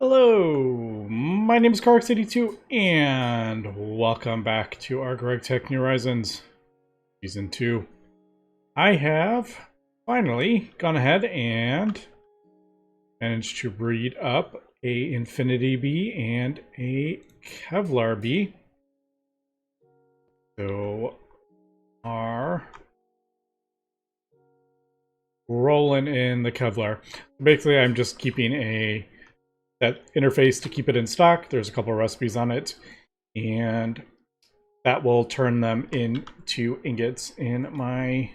Hello, my name is Carx82 and welcome back to our GregTech New Horizons Season 2. I have finally gone ahead and managed to breed up a Infinity Bee and a Kevlar Bee. So are rolling in the Kevlar. Basically, I'm just keeping that interface to keep it in stock. There's a couple of recipes on it, and that will turn them into ingots in my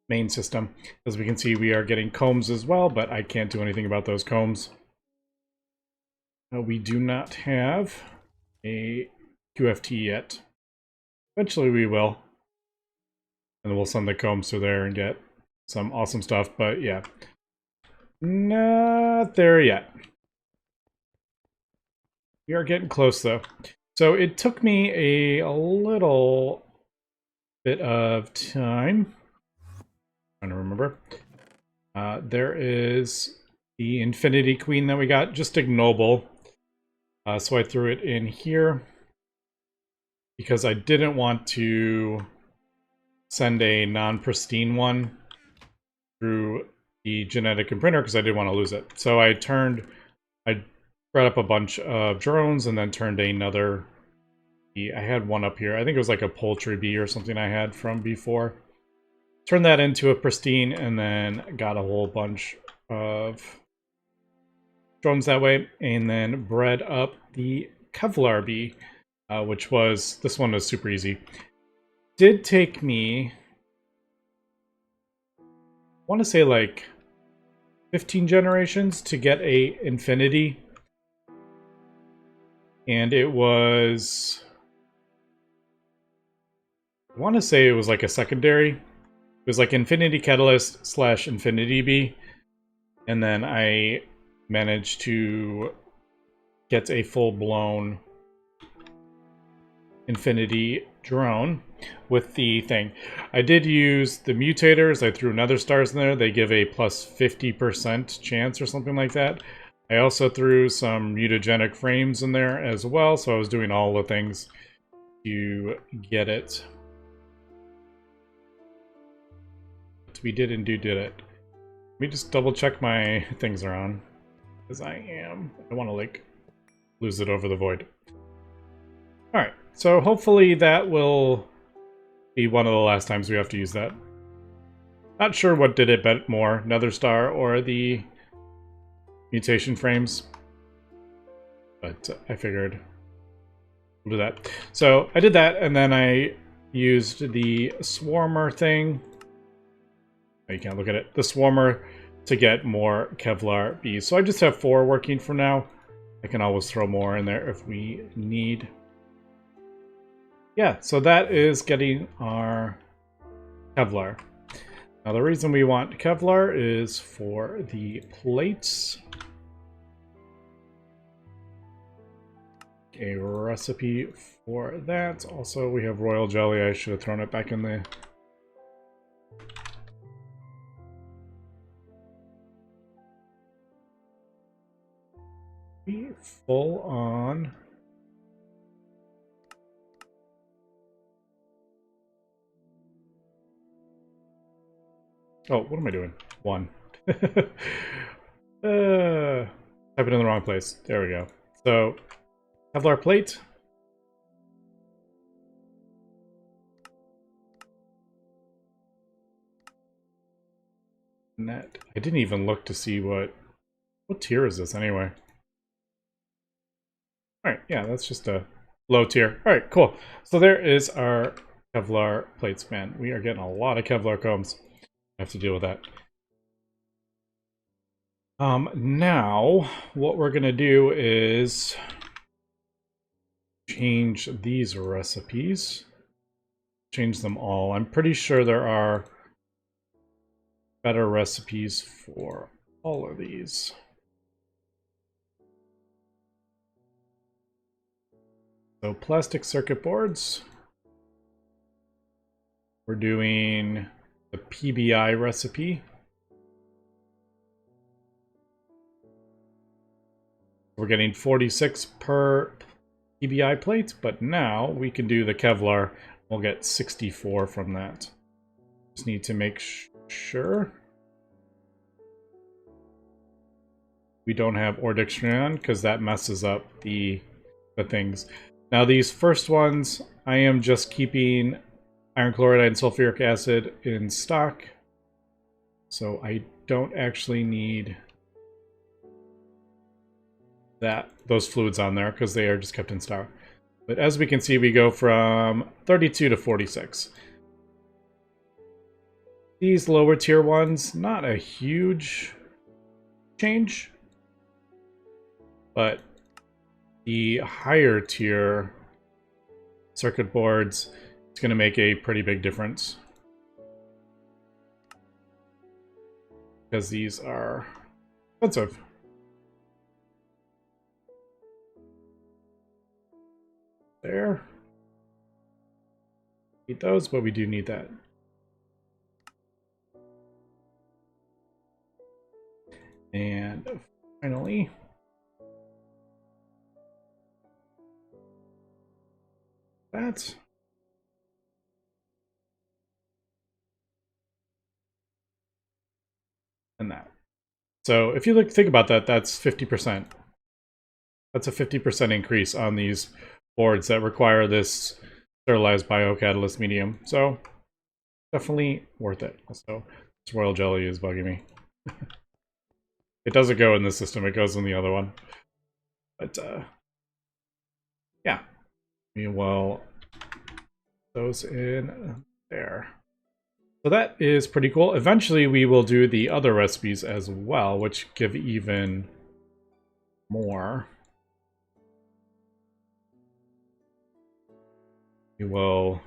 main system. As we can see, we are getting combs as well, but I can't do anything about those combs. We do not have a QFT yet. Eventually we will. And we'll send the combs through there and get some awesome stuff, but yeah. Not there yet. We are getting close though. So it took me a little bit of time. I'm trying to remember. There is the Infinity Queen that we got, just ignoble. So I threw it in here because I didn't want to send a non-pristine one through the genetic imprinter because I didn't want to lose it. So I brought up a bunch of drones and then turned another bee. I had one up here. I think it was like a poultry bee or something I had from before. Turned that into a pristine and then got a whole bunch of drones that way. And then bred up the Kevlar bee, which was, this one was super easy. Did take me, I want to say like 15 generations to get a Infinity. And it was, I want to say it was like a secondary. It was like Infinity Catalyst / Infinity Bee. And then I managed to get a full-blown Infinity drone with the thing. I did use the mutators. I threw nether stars in there. They give a plus 50% chance or something like that. I also threw some mutagenic frames in there as well, so I was doing all the things to get it. We did it. Let me just double check my things are on, because I don't want to like lose it over the void. Alright, so hopefully that will be one of the last times we have to use that. Not sure what did it bet more, nether star or the mutation frames, but I figured we'll do that. So I did that, and then I used the swarmer thing. Oh, you can't look at it. The swarmer to get more Kevlar bees. So I just have 4 working for now. I can always throw more in there if we need. Yeah, so that is getting our Kevlar. Now the reason we want Kevlar is for the plates. A recipe for that. Also, we have royal jelly. I should have thrown it back in the... full on... Oh, what am I doing? 1. Type it in the wrong place. There we go. So, Kevlar plate. Net. I didn't even look to see what tier is this anyway. Alright, yeah, that's just a low tier. Alright, cool. So there is our Kevlar plates, man. We are getting a lot of Kevlar combs. I have to deal with that. Now, what we're gonna do is change these recipes. Change them all. I'm pretty sure there are better recipes for all of these. So plastic circuit boards. We're doing the PBI recipe. We're getting 46 per PBI plate, but now we can do the Kevlar. We'll get 64 from that. Just need to make sure we don't have ore dictionary on, because that messes up the things. Now these first ones, I am just keeping iron chloride and sulfuric acid in stock. So I don't actually need those fluids on there because they are just kept in stock. But as we can see, we go from 32 to 46. These lower tier ones, not a huge change, but the higher tier circuit boards, it's going to make a pretty big difference. Because these are expensive. There. Need those, but we do need that. And finally, that. And that. So if you think about that, that's 50%. That's a 50% increase on these boards that require this sterilized biocatalyst medium. So definitely worth it. So this royal jelly is bugging me. It doesn't go in this system, it goes in the other one. But yeah. We will those in there. So that is pretty cool. Eventually we will do the other recipes as well, which give even more. We will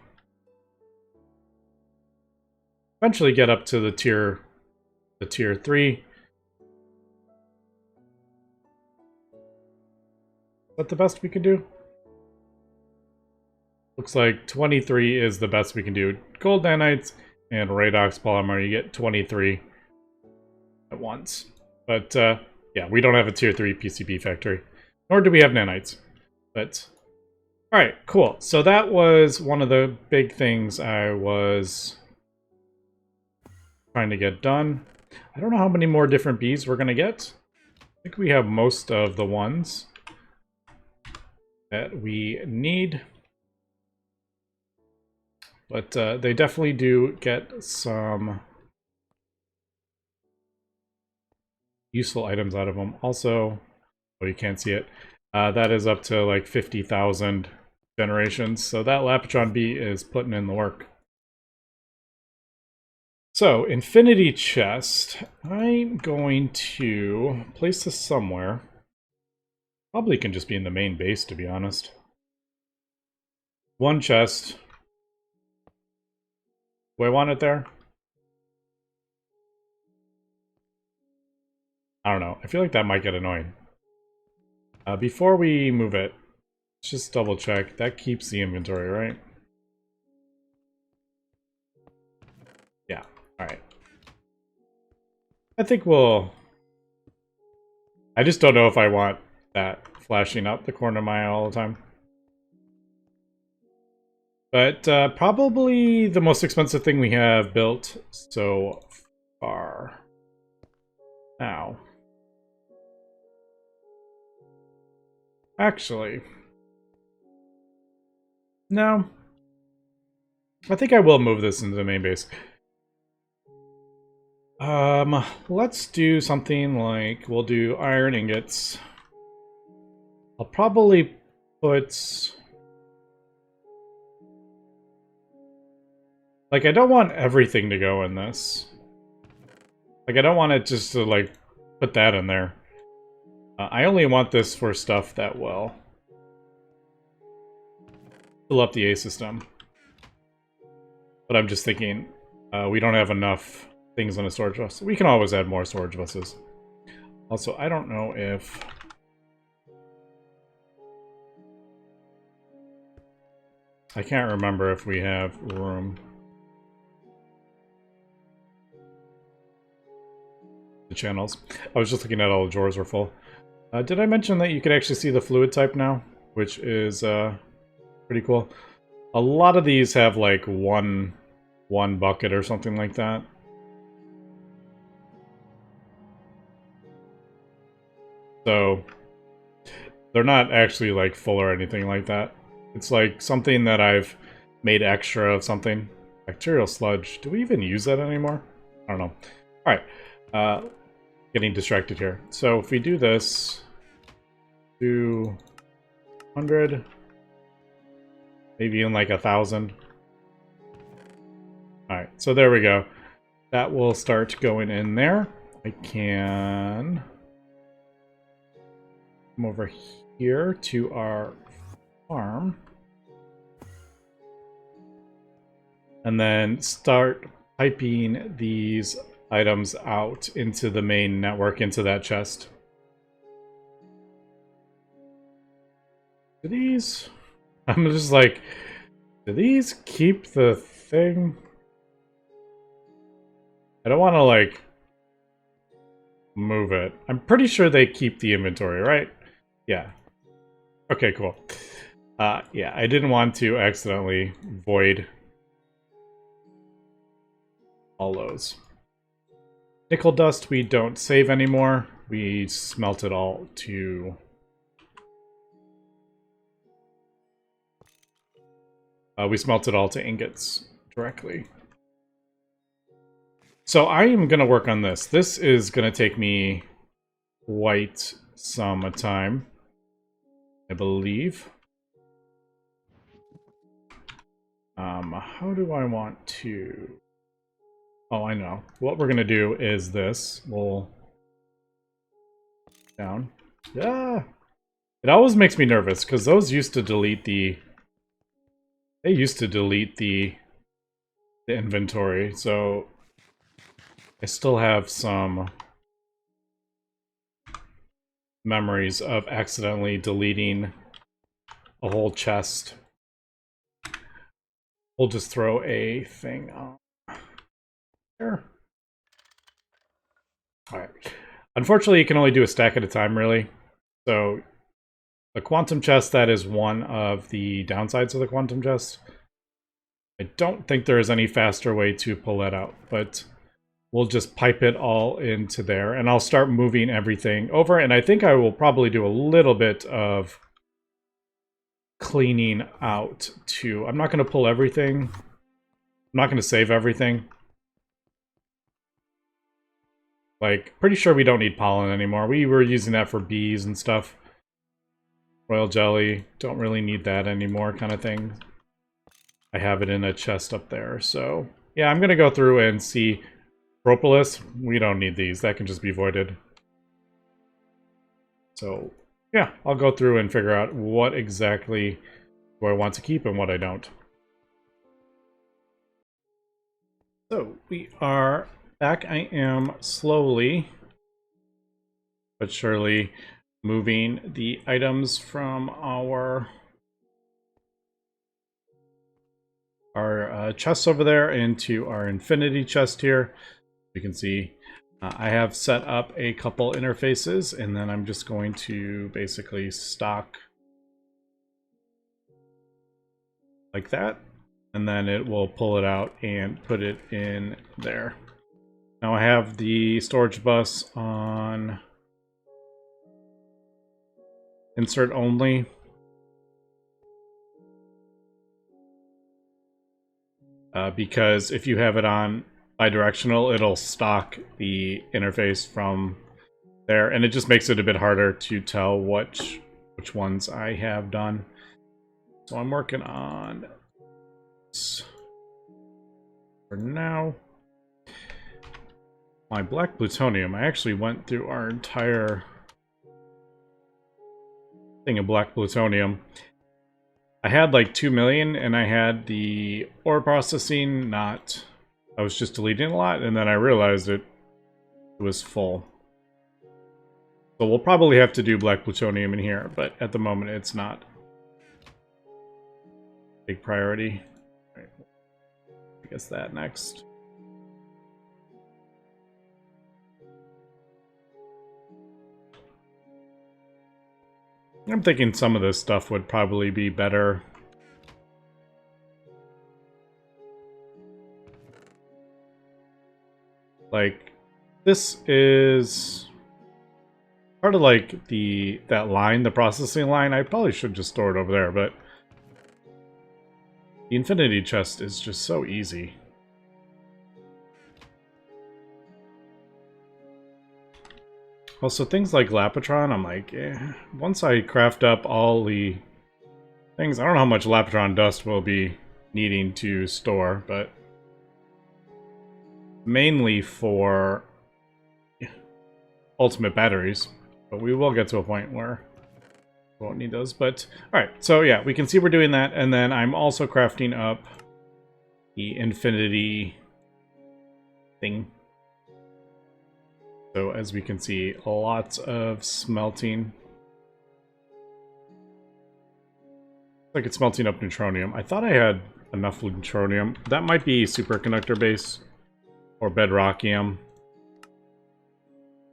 eventually get up to the tier 3. Is that the best we can do? Looks like 23 is the best we can do. Gold nanites and Radox polymer, you get 23 at once. But yeah, we don't have a tier 3 PCB factory. Nor do we have nanites. But alright, cool. So that was one of the big things I was trying to get done. I don't know how many more different bees we're going to get. I think we have most of the ones that we need. But they definitely do get some useful items out of them. Also, oh, you can't see it. That is up to like 50,000 generations. So that Lapotron bee is putting in the work. So, Infinity Chest. I'm going to place this somewhere. Probably can just be in the main base, to be honest. One chest. Do I want it there? I don't know. I feel like that might get annoying. Before we move it, let's just double check. That keeps the inventory, right? Yeah, alright. I think we'll... I just don't know if I want that flashing up the corner of my eye all the time. But probably the most expensive thing we have built so far. Now. Actually. No. I think I will move this into the main base. Let's do something like, we'll do iron ingots. I'll probably put... Like, I don't want everything to go in this. Like, I don't want it just to, like, put that in there. I only want this for stuff that will fill up the A system. But I'm just thinking, we don't have enough things on a storage bus. We can always add more storage buses. Also, I don't know if... I can't remember if we have room. The channels. I was just looking at all the drawers were full. Did I mention that you could actually see the fluid type now? Which is pretty cool. A lot of these have like one bucket or something like that. So they're not actually like full or anything like that. It's like something that I've made extra of something. Bacterial sludge. Do we even use that anymore? I don't know. Alright. Getting distracted here. So if we do this, 200, maybe even like 1,000. Alright, so there we go. That will start going in there. I can come over here to our farm. And then start piping these items out into the main network, into that chest. Do these... I'm just like, do these keep the thing? I don't want to, like, move it. I'm pretty sure they keep the inventory, right? Yeah. Okay, cool. Yeah, I didn't want to accidentally void all those. Nickel dust we don't save anymore. We smelt it all to... we smelt it all to ingots directly. So I am going to work on this. This is going to take me quite some time, I believe. How do I want to... Oh, I know. What we're going to do is this. We'll... Down. Yeah! It always makes me nervous, because those used to delete the... They used to delete the inventory, so... I still have some memories of accidentally deleting a whole chest. We'll just throw a thing on there. Alright. Unfortunately, you can only do a stack at a time, really. So, the quantum chest, that is one of the downsides of the quantum chest. I don't think there is any faster way to pull that out, but we'll just pipe it all into there, and I'll start moving everything over, and I think I will probably do a little bit of cleaning out too. I'm not going to pull everything. I'm not going to save everything. Like, pretty sure we don't need pollen anymore. We were using that for bees and stuff. Royal jelly, don't really need that anymore, kind of thing. I have it in a chest up there, so... Yeah, I'm going to go through and see... Propolis, we don't need these. That can just be voided. So, yeah, I'll go through and figure out what exactly do I want to keep and what I don't. So, we are back. I am slowly but surely moving the items from our chests over there into our infinity chest here. You can see I have set up a couple interfaces, and then I'm just going to basically stock like that, and then it will pull it out and put it in there. Now I have the storage bus on insert only. Because if you have it on bidirectional, it'll stock the interface from there, and it just makes it a bit harder to tell which ones I have done. So I'm working on this for now. My black plutonium, I actually went through our entire thing of black plutonium. I had like 2 million, and I had the ore processing not... I was just deleting a lot, and then I realized it was full. So we'll probably have to do black plutonium in here, but at the moment it's not big priority. Right. I guess that next. I'm thinking some of this stuff would probably be better. Like, this is part of like that line, the processing line. I probably should just store it over there, but the infinity chest is just so easy. Also, things like Lapatron, I'm like, once I craft up all the things, I don't know how much Lapatron dust we'll be needing to store, but mainly for ultimate batteries. But we will get to a point where we won't need those. But, alright, so yeah, we can see we're doing that, and then I'm also crafting up the infinity thing. So as we can see, lots of smelting. Like it's smelting up neutronium. I thought I had enough neutronium. That might be superconductor base or bedrockium.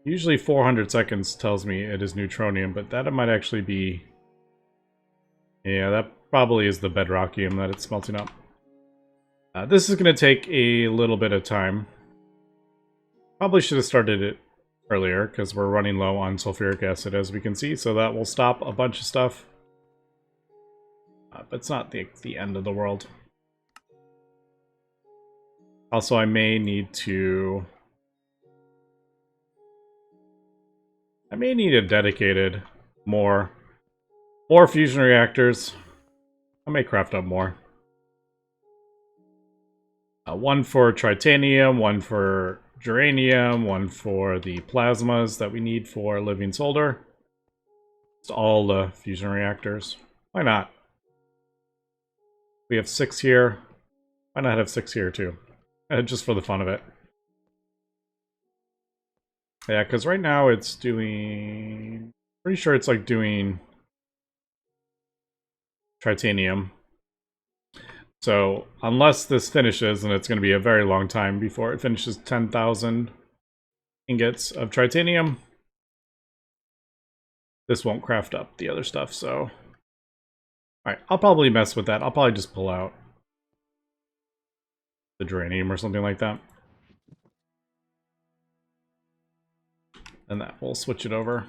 Usually 400 seconds tells me it is neutronium, but that might actually be... Yeah, that probably is the bedrockium that it's smelting up. This is going to take a little bit of time. Probably should have started it earlier, because we're running low on sulfuric acid, as we can see, so that will stop a bunch of stuff. But it's not the end of the world. Also, I may need to... I may need a dedicated more fusion reactors. I may craft up more. One for tritanium, one for geranium, one for the plasmas that we need for living solder. It's all the fusion reactors. Why not? We have 6 here. Why not have 6 here too? Just for the fun of it. Yeah, because right now it's doing... Pretty sure it's like doing tritanium. So, unless this finishes, and it's going to be a very long time before it finishes 10,000 ingots of tritanium, this won't craft up the other stuff, so... Alright, I'll probably mess with that. I'll probably just pull out the geranium or something like that. And that will switch it over.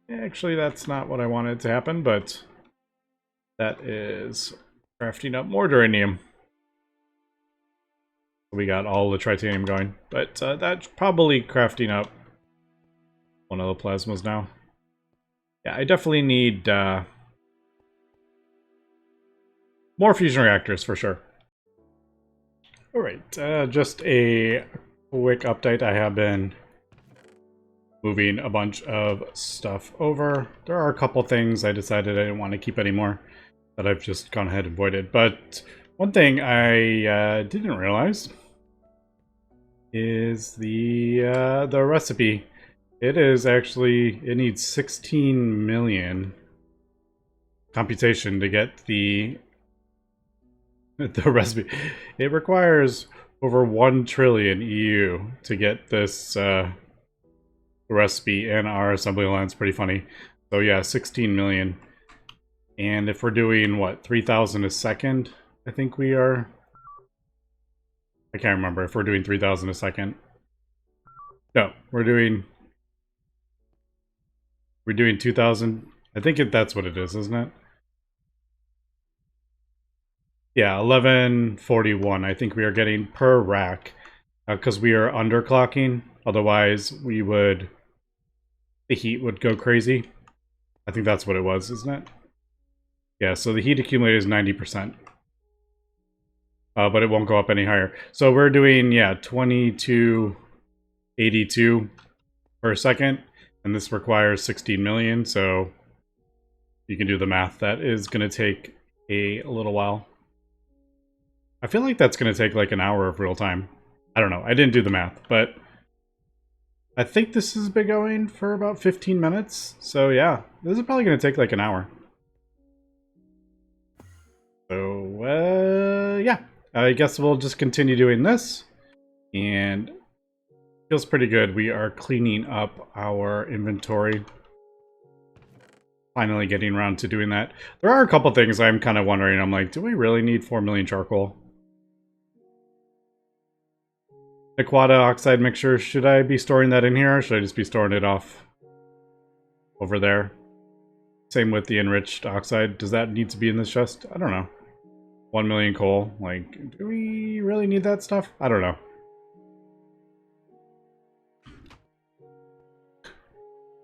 Actually, that's not what I wanted to happen, but that is crafting up more geranium. We got all the tritanium going, but that's probably crafting up one of the plasmas now. Yeah, I definitely need more fusion reactors for sure. Alright, just a quick update. I have been moving a bunch of stuff over. There are a couple things I decided I didn't want to keep anymore that I've just gone ahead and voided. But one thing I didn't realize is the recipe. It is actually, it needs 16 million computation to get the recipe. It requires over 1 trillion EU to get this recipe in our assembly line. It's pretty funny. So yeah, 16 million. And if we're doing, what, 3,000 a second? I think we are... I can't remember if we're doing 3,000 a second. No, we're doing 2,000. I think that's what it is, isn't it? Yeah, 1141. I think we are getting per rack because we are underclocking. Otherwise, the heat would go crazy. I think that's what it was, isn't it? Yeah, so the heat accumulator is 90%. But it won't go up any higher. So we're doing, yeah, 2282 per second. And this requires 16 million, so you can do the math. That is going to take a little while. I feel like that's going to take like an hour of real time. I don't know. I didn't do the math, but I think this has been going for about 15 minutes. So yeah, this is probably going to take like an hour. So, yeah. I guess we'll just continue doing this. And feels pretty good. We are cleaning up our inventory. Finally getting around to doing that. There are a couple things I'm kind of wondering. I'm like, do we really need 4 million charcoal? Aquata oxide mixture, should I be storing that in here, or should I just be storing it off over there? Same with the enriched oxide. Does that need to be in this chest? I don't know. 1 million coal. Like, do we really need that stuff? I don't know.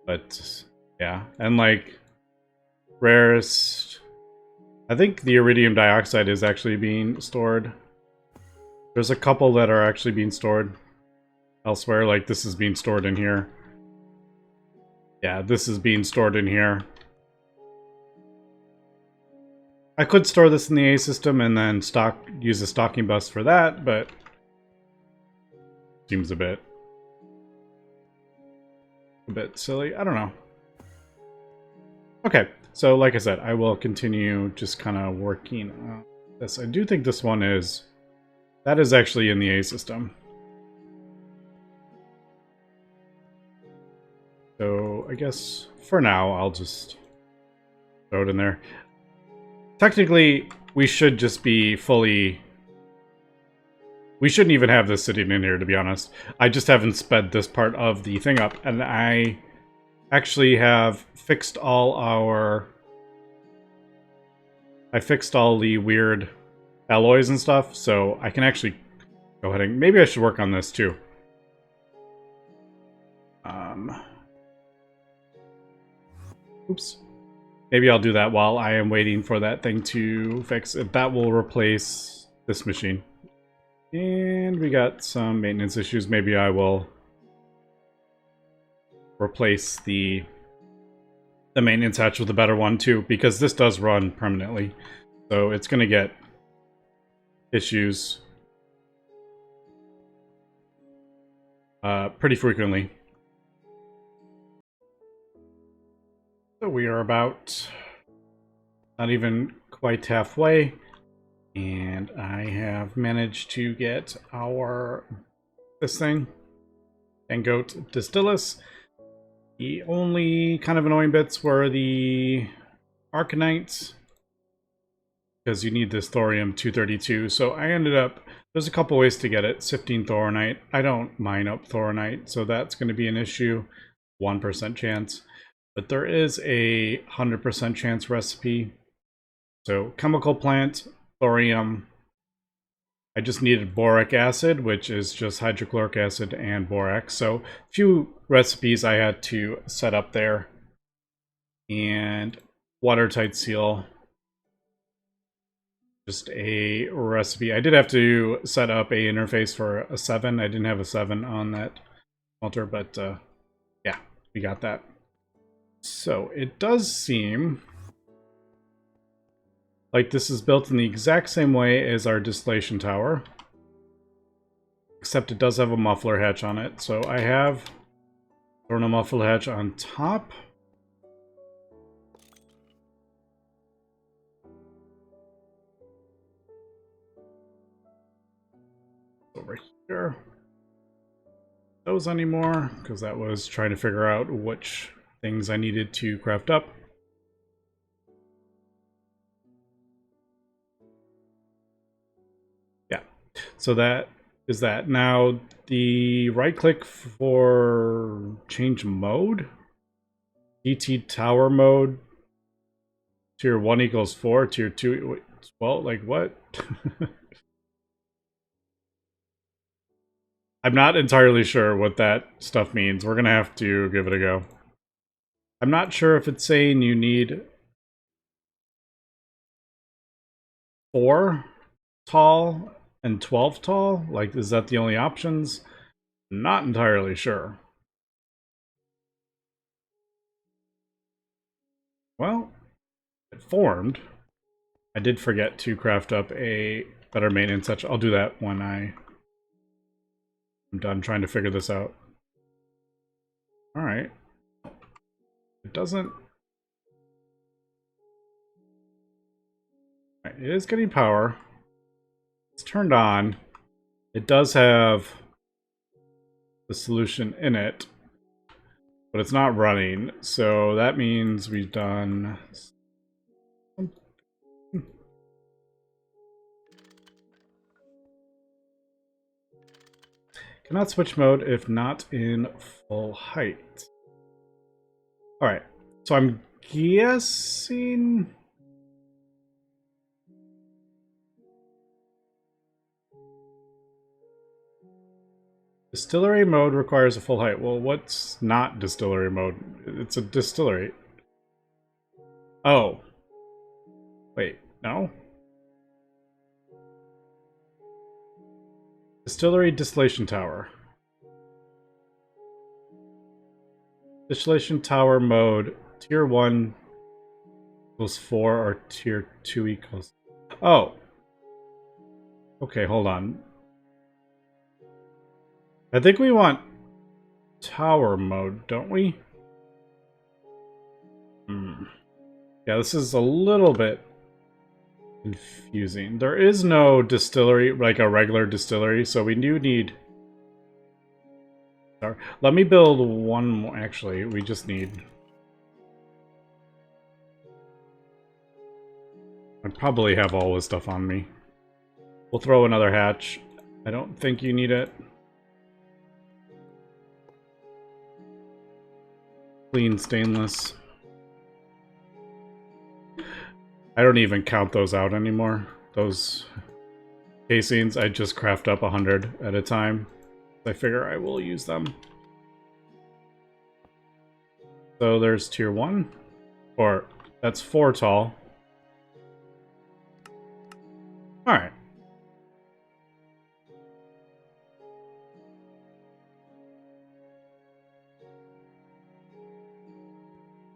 But, yeah. And, like, rarest... I think the iridium dioxide is actually being stored. There's a couple that are actually being stored elsewhere. Like, this is being stored in here. Yeah, this is being stored in here. I could store this in the A system and then use a stocking bus for that, but seems a bit silly. I don't know. Okay, so like I said, I will continue just kind of working on this. I do think this one that is actually in the A system. So I guess for now, I'll just throw it in there. Technically, we should just be fully... We shouldn't even have this sitting in here, to be honest. I just haven't sped this part of the thing up, and I actually have fixed all our... I fixed all the weird alloys and stuff, so I can actually go ahead and... Maybe I should work on this, too. Oops. Maybe I'll do that while I am waiting for that thing to fix it. That will replace this machine. And we got some maintenance issues. Maybe I will replace the maintenance hatch with a better one too, because this does run permanently. So it's going to get issues pretty frequently. So we are about not even quite halfway. And I have managed to get this thing, Goat Distillus. The only kind of annoying bits were the Arcanites, because you need this thorium-232. So I ended up, there's a couple ways to get it. Sifting thoronite. I don't mine up thoronite, so that's going to be an issue. 1% chance. But there is a 100% chance recipe. So chemical plant, thorium. I just needed boric acid, which is just hydrochloric acid and borax. So a few recipes I had to set up there. And watertight seal. Just a recipe. I did have to set up a interface for a 7. I didn't have a 7 on that smelter, but yeah, we got that. So it does seem like this is built in the exact same way as our distillation tower, except it does have a muffler hatch on it. So I have a muffler hatch on top. Over here. Those anymore, because that was trying to figure out which things I needed to craft up. Yeah, so that is that. Now, the right click for change mode, DT tower mode, tier 1 equals 4, tier 2, well, like what? I'm not entirely sure what that stuff means. We're gonna have to give it a go. I'm not sure if it's saying you need 4 tall and 12 tall. Like, is that the only options? Not entirely sure. Well, it formed. I did forget to craft up a better maintenance hatch. I'll do that when I'm done trying to figure this out. Alright. It doesn't... It is getting power. It's turned on. It does have the solution in it, but it's not running. So that means we've done... Cannot switch mode if not in full height. Alright, so I'm guessing... Distillery mode requires a full height. Well, what's not distillery mode? It's a distillery. Oh. Wait, no? Distillery distillation tower. Distillation tower mode. Tier 1 equals 4 or tier 2 equals... Oh. Okay, hold on. I think we want tower mode, don't we? Yeah, this is a little bit confusing. There is no distillery, like a regular distillery, so we do need... Let me build one more. Actually, we just need... I probably have all this stuff on me. We'll throw another hatch. I don't think you need it. Clean stainless. I don't even count those out anymore. Those casings, I just craft up 100 at a time. I figure I will use them. So there's tier 1. Or, that's 4 tall. Alright.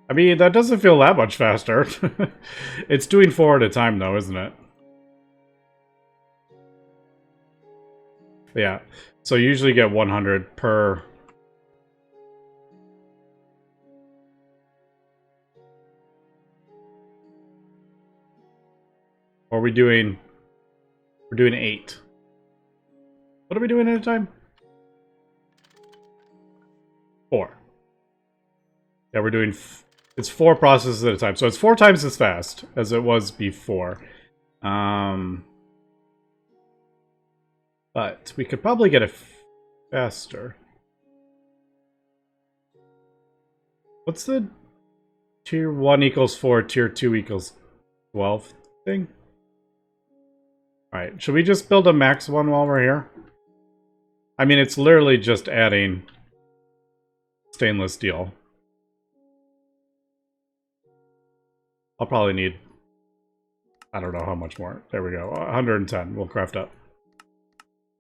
I mean, that doesn't feel that much faster. It's doing 4 at a time, though, isn't it? Yeah. So you usually get 100 per... Or are we doing... We're doing 8. What are we doing at a time? 4. Yeah, we're doing... It's 4 processes at a time. So it's 4 times as fast as it was before. But we could probably get it faster. What's the tier 1 equals 4, tier 2 equals 12 thing? Alright, should we just build a max one while we're here? I mean, it's literally just adding stainless steel. I'll probably need, I don't know how much more. There we go, 110. We'll craft up.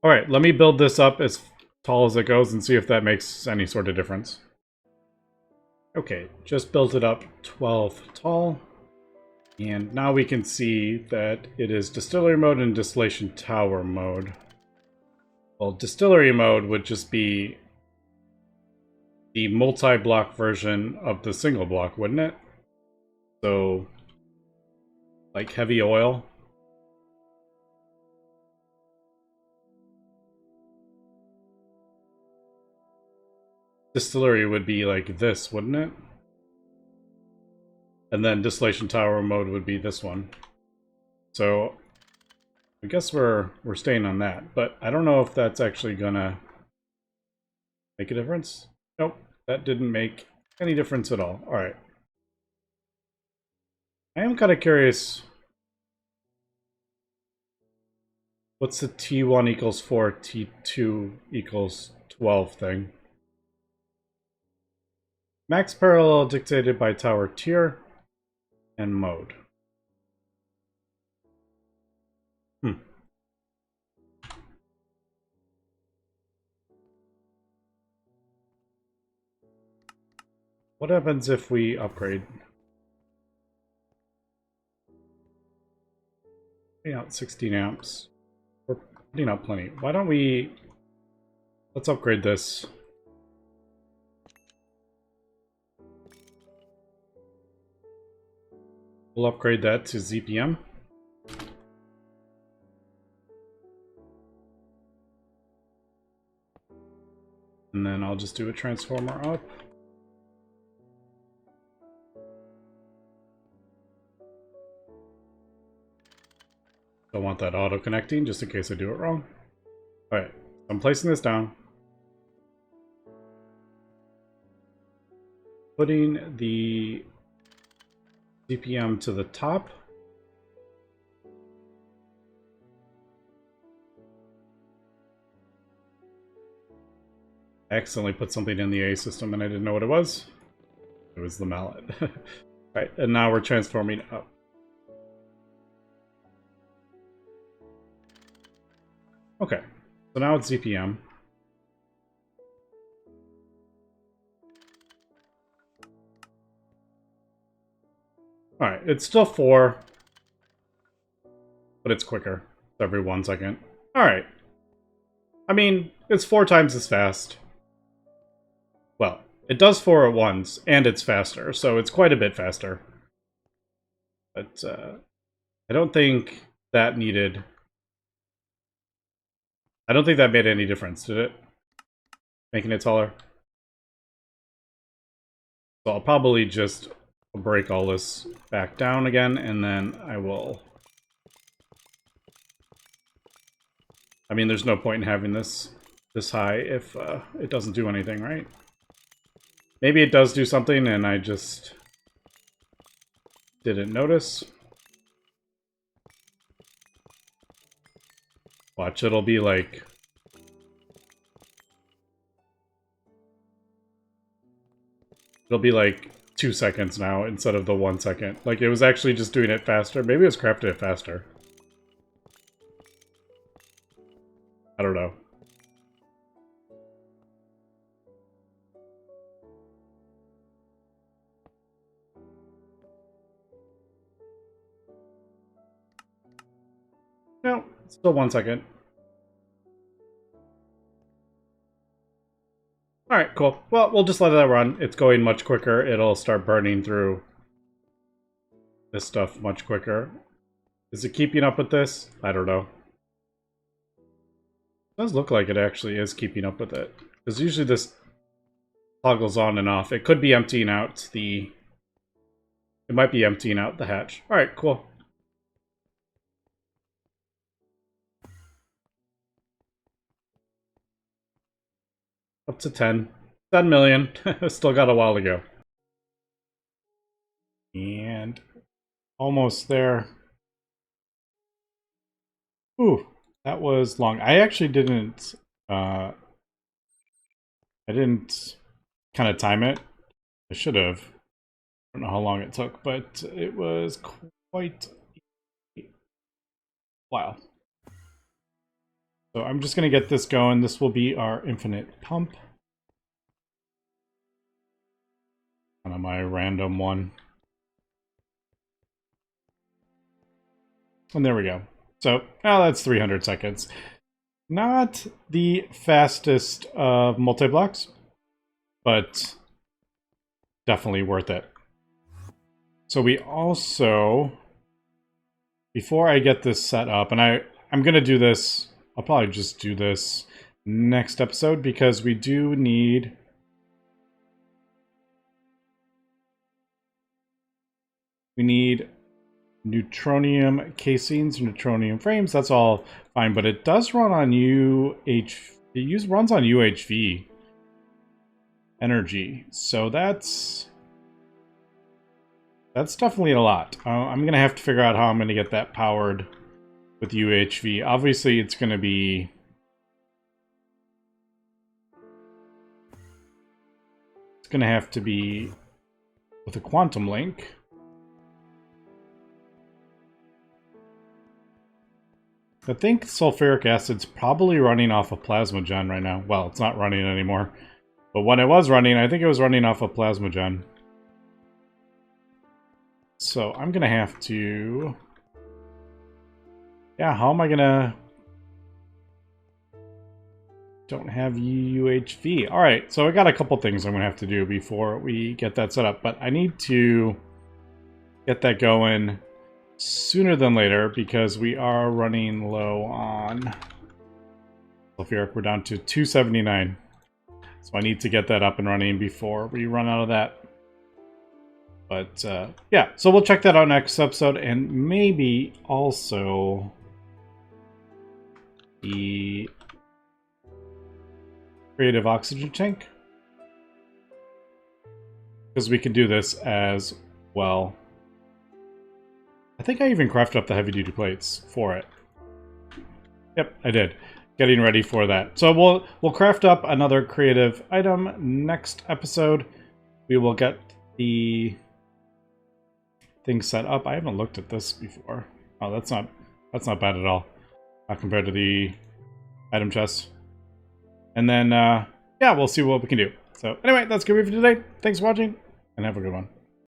Alright, let me build this up as tall as it goes and see if that makes any sort of difference. Okay, just built it up 12 tall. And now we can see that it is distillery mode and distillation tower mode. Well, distillery mode would just be the multi-block version of the single block, wouldn't it? So, like heavy oil. Distillery would be like this, wouldn't it? And then distillation tower mode would be this one. So, I guess we're staying on that. But I don't know if that's actually gonna make a difference. Nope, that didn't make any difference at all. Alright. I am kind of curious. What's the T1 equals 4, T2 equals 12 thing? Max parallel dictated by tower tier and mode. What happens if we upgrade? Putting out 16 amps. We're putting out plenty. Why don't we... Let's upgrade this. We'll upgrade that to ZPM. And then I'll just do a transformer up. Don't want that auto connecting just in case I do it wrong. Alright, I'm placing this down. Putting the CPM to the top. I accidentally put something in the A system and I didn't know what it was. It was the mallet. Right, and now we're transforming up. Okay, so now it's ZPM. Alright, it's still 4, but it's quicker. It's every 1 second. Alright. I mean, it's 4 times as fast. Well, it does 4 at once, and it's faster, so it's quite a bit faster. But, I don't think that needed... I don't think that made any difference, did it? Making it taller? So I'll probably just break all this back down again, and then I will... I mean, there's no point in having this high if it doesn't do anything, right? Maybe it does do something and I just didn't notice. Watch, it'll be like... It'll be like 2 seconds now instead of the 1 second. Like, it was actually just doing it faster. Maybe it was crafted it faster. I don't know. No, still 1 second. Alright, cool. Well, we'll just let that run. It's going much quicker. It'll start burning through this stuff much quicker. Is it keeping up with this? I don't know. It does look like it actually is keeping up with it. Because usually this toggles on and off. It could be emptying out the... It might be emptying out the hatch. Alright, cool. Up to 10. 10 million. Still got a while to go. And almost there. Ooh, that was long. I actually didn't I didn't kind of time it. I should have. I don't know how long it took, but it was quite a while. So I'm just going to get this going. This will be our infinite pump. Kind of my random one. And there we go. So, oh, that's 300 seconds. Not the fastest of multi-blocks, but definitely worth it. So we also, before I get this set up, and I'm going to do this, I'll probably just do this next episode because we do need... We need neutronium casings, neutronium frames. That's all fine, but it does run on runs on UHV energy, so that's definitely a lot. I'm gonna have to figure out how I'm gonna get that powered with UHV. Obviously, it's gonna be have to be with a quantum link. I think sulfuric acid's probably running off of plasmagen right now. Well, it's not running anymore. But when it was running, I think it was running off of plasmagen. So I'm going to have to... Yeah, how am I going to... Don't have UHV. Alright, so I got a couple things I'm going to have to do before we get that set up. But I need to get that going sooner than later because we are running low on sulfuric. We're down to 279. So I need to get that up and running before we run out of that. But yeah, so we'll check that out next episode, and maybe also the creative oxygen tank, because we can do this as well. I think I even crafted up the heavy-duty plates for it. Yep, I did. Getting ready for that. So we'll craft up another creative item next episode. We will get the thing set up. I haven't looked at this before. Oh, that's not bad at all, compared to the item chest. And then yeah, we'll see what we can do. So anyway, that's good for today. Thanks for watching, and have a good one.